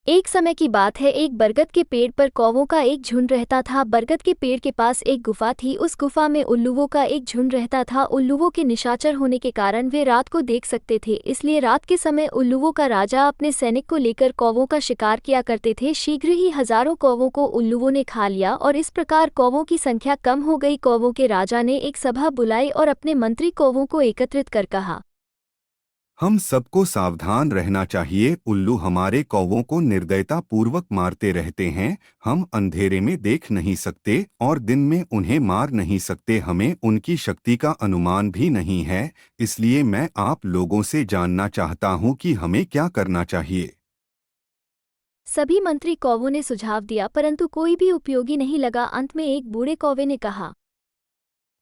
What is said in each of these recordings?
एक समय की बात है, एक बरगद के पेड़ पर कौवों का एक झुंड रहता था। बरगद के पेड़ के पास एक गुफा थी। उस गुफा में उल्लुओं का एक झुंड रहता था। उल्लुओं के निशाचर होने के कारण वे रात को देख सकते थे, इसलिए रात के समय उल्लुओं का राजा अपने सैनिक को लेकर कौवों का शिकार किया करते थे। शीघ्र ही हजारों कौवों को उल्लुओं ने खा लिया और इस प्रकार कौवों की संख्या कम हो गई। कौवों के राजा ने एक सभा बुलाई और अपने मंत्री कौवों को एकत्रित कर कहा, हम सबको सावधान रहना चाहिए। उल्लू हमारे कौवों को निर्दयता पूर्वक मारते रहते हैं। हम अंधेरे में देख नहीं सकते और दिन में उन्हें मार नहीं सकते। हमें उनकी शक्ति का अनुमान भी नहीं है। इसलिए मैं आप लोगों से जानना चाहता हूं कि हमें क्या करना चाहिए। सभी मंत्री कौवों ने सुझाव दिया, परंतु कोई भी उपयोगी नहीं लगा। अंत में एक बूढ़े कौवे ने कहा,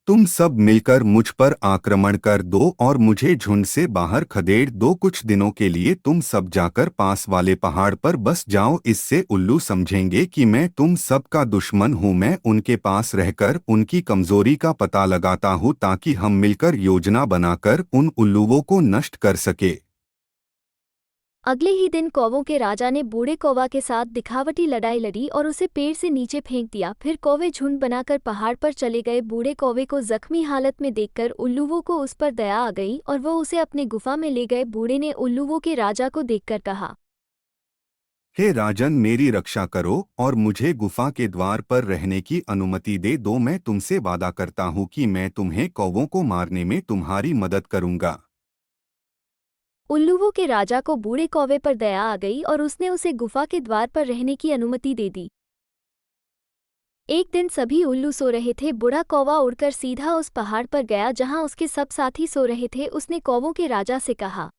तुम सब मिलकर मुझ पर आक्रमण कर दो और मुझे झुंड से बाहर खदेड़ दो। कुछ दिनों के लिए तुम सब जाकर पास वाले पहाड़ पर बस जाओ। इससे उल्लू समझेंगे कि मैं तुम सबका दुश्मन हूँ। मैं उनके पास रहकर उनकी कमजोरी का पता लगाता हूँ ताकि हम मिलकर योजना बनाकर उन उल्लुओं को नष्ट कर सके। अगले ही दिन कौवों के राजा ने बूढ़े कौवा के साथ दिखावटी लड़ाई लड़ी और उसे पेड़ से नीचे फेंक दिया। फिर कौवे झुंड बनाकर पहाड़ पर चले गए। बूढ़े कौवे को जख्मी हालत में देखकर उल्लुओं को उस पर दया आ गई और वो उसे अपने गुफा में ले गए। बूढ़े ने उल्लुओं के राजा को देखकर कहा, हे राजन, मेरी रक्षा करो और मुझे गुफा के द्वार पर रहने की अनुमति दे दो। मैं तुमसे वादा करता हूँ कि मैं तुम्हें कौवों को मारने में तुम्हारी मदद करूँगा। उल्लुओं के राजा को बूढ़े कौवे पर दया आ गई और उसने उसे गुफा के द्वार पर रहने की अनुमति दे दी। एक दिन सभी उल्लू सो रहे थे। बूढ़ा कौवा उड़कर सीधा उस पहाड़ पर गया जहां उसके सब साथी सो रहे थे। उसने कौवों के राजा से कहा,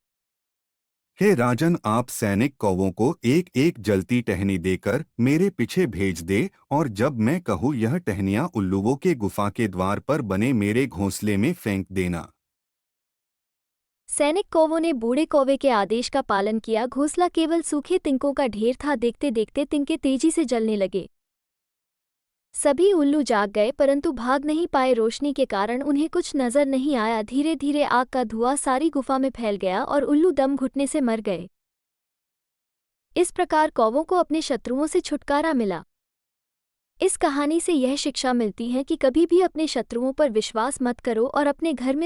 हे राजन, आप सैनिक कौवों को एक एक जलती टहनी देकर मेरे पीछे भेज दे और जब मैं कहूँ यह टहनियाँ उल्लुओं के गुफा के द्वार पर बने मेरे घोंसले में फेंक देना। सैनिक कौवों ने बूढ़े कौवे के आदेश का पालन किया। घोंसला केवल सूखे तिनकों का ढेर था। देखते देखते तिनके तेजी से जलने लगे। सभी उल्लू जाग गए, परंतु भाग नहीं पाए। रोशनी के कारण उन्हें कुछ नजर नहीं आया। धीरे धीरे आग का धुआं सारी गुफा में फैल गया और उल्लू दम घुटने से मर गए। इस प्रकार कौवों को अपने शत्रुओं से छुटकारा मिला। इस कहानी से यह शिक्षा मिलती है कि कभी भी अपने शत्रुओं पर विश्वास मत करो और अपने घर में